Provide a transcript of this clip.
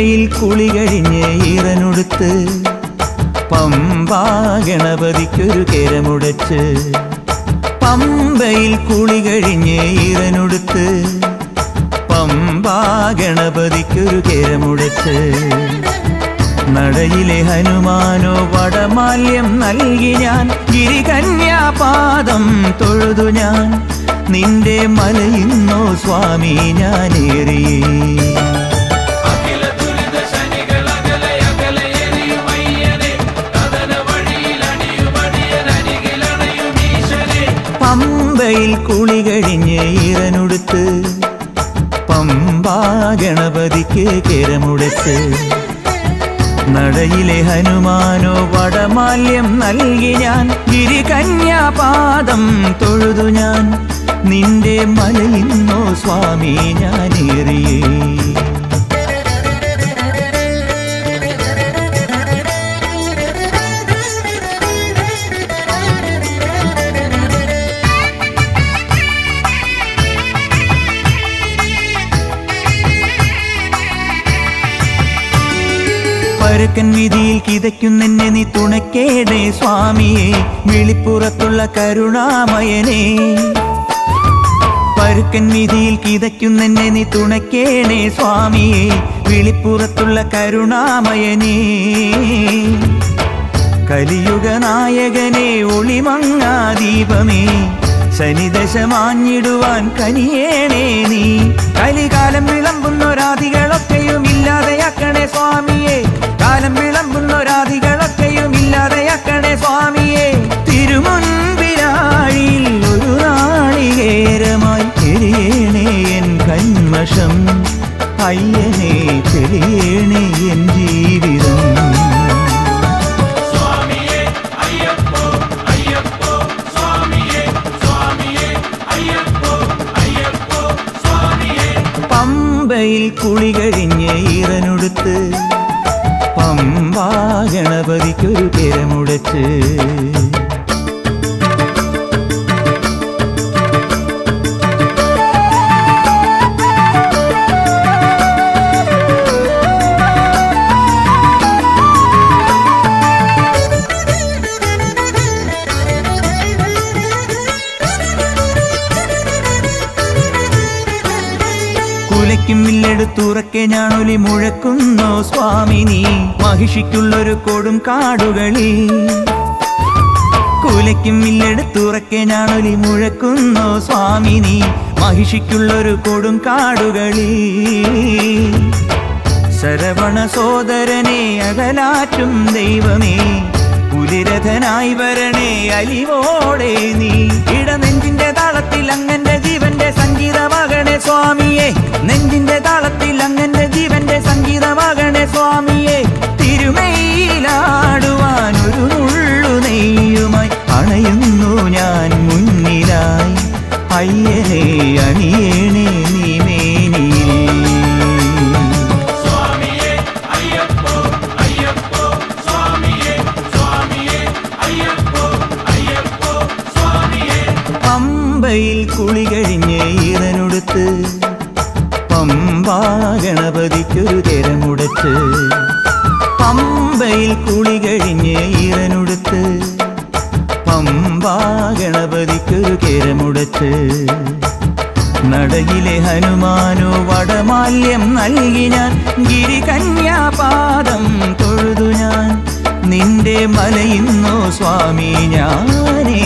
പമ്പയിൽ കുളി കഴിഞ്ഞ് ഈറനുടുത്ത് പമ്പാ ഗണപതിക്കൊരു കേരമുടച്ച് പമ്പയിൽ കുളി കഴിഞ്ഞ് ഈറനുടുത്ത് പമ്പാ ഗണപതിക്കൊരു കേരമുടച്ച് നടയിലെ ഹനുമാനോ വടമാല്യം നൽകി ഞാൻ ഗിരികന്യാപാദം തൊഴുതു ഞാൻ നിന്റെ മലയിന്നോ സ്വാമി ഞാനേറിയേ പമ്പയിൽ കുളി കഴിഞ്ഞ് ഈറനുടുത്ത് പമ്പാ ഗണപതിക്ക് കേരമുടച്ച് നടയിലെ ഹനുമാനോ വടമാല്യം നൽകി ഞാൻ ഗിരികന്യാപാദം തൊഴുതു ഞാൻ നിന്റെ മലയിന്നോ സ്വാമി ഞാനേറിയേ പരുക്കൻ വിധിയിൽ കിതയ്ക്കുന്നെന്നെ നീ തുണക്കേടേ സ്വാമിയെ വിളിപ്പുറത്തുള്ള കരുണാമയനെ പരുക്കൻ വിധിയിൽ കിതയ്ക്കുന്നെന്നെ നീ തുണക്കേടേ സ്വാമിയെ വിളിപ്പുറത്തുള്ള കരുണാമയനെ കലിയുഗ നായകനെ ഒളിമങ്ങാ ദീപമേ ശനിദശ മാഞ്ഞിടുവാൻ കനിയേണേ നീ കലികാലം വിളമ്പുന്നൊരാധികളൊക്കെയും ഇല്ലാതെയാക്കണേ സ്വാമിയെ കാലം വിളമ്പുന്നൊരാധികളൊക്കെയും ഇല്ലാതെയാക്കണേ സ്വാമിയെ തിരുമുൻപിലാഴിയിൽ ഒരു നാളികേരമായി തെളിയേണേ എൻ കന്മഷം അയ്യനെ തെളിയേണേ എൻ ജീവിതം പമ്പയിൽ കുളി കഴിഞ്ഞ് ഈറനുടുത്ത് പമ്പാ ഗണപതിക്കൊരു കേരമുടച്ച് കുലയ്ക്കും വില്ലെടുത്തുറക്കെ ഞാനൊലി മുഴക്കുന്നോ സ്വാമിനി മഹിഷിക്കുള്ളൊരു കൊടും കാടുകളിൽ കുലയ്ക്കും വില്ലെടുത്തുറക്കെ ഞാനൊലി മുഴക്കുന്നോ സ്വാമിനി മഹിഷിക്കുള്ളൊരു കൊടും കാടുകളിൽ ശരവണ സോദരനെ അകലാറ്റും ദൈവമേ പുലിരഥനായി വരണേ അലിവോടെ നീ ഇടനെഞ്ചിന്റെ താളത്തിൽ അങ്ങന്റെ ജീവന്റെ സംഗീതമാകണേ സ്വാമിയെ നെഞ്ചിന്റെ താളത്തിൽ അങ്ങന്റെ ജീവന്റെ സംഗീതമാകണേ സ്വാമിയെ തിരുമയിലാടുവാൻ ഒരു നുള്ളു നെയ്യുമായി അണയുന്നു ഞാൻ മുന്നിലായി അയ്യനെ അണിയേണേ നീ മേനിയിൽ പമ്പയിൽ കുളി കഴിഞ്ഞ് ഈറനുടുത്ത് പമ്പാ ഗണപതിക്കൊരു കേരമുടച്ച് പമ്പയിൽ കുളി കഴിഞ്ഞ് ഈറനുടുത്ത് പമ്പാ ഗണപതിക്കൊരു കേരമുടച്ച് നടയിലെ ഹനുമാനോ വടമാല്യം നൽകി ഞാൻ ഗിരികന്യാപാദം തൊഴുതു ഞാൻ നിന്റെ മലയിന്നോ സ്വാമി ഞാനേ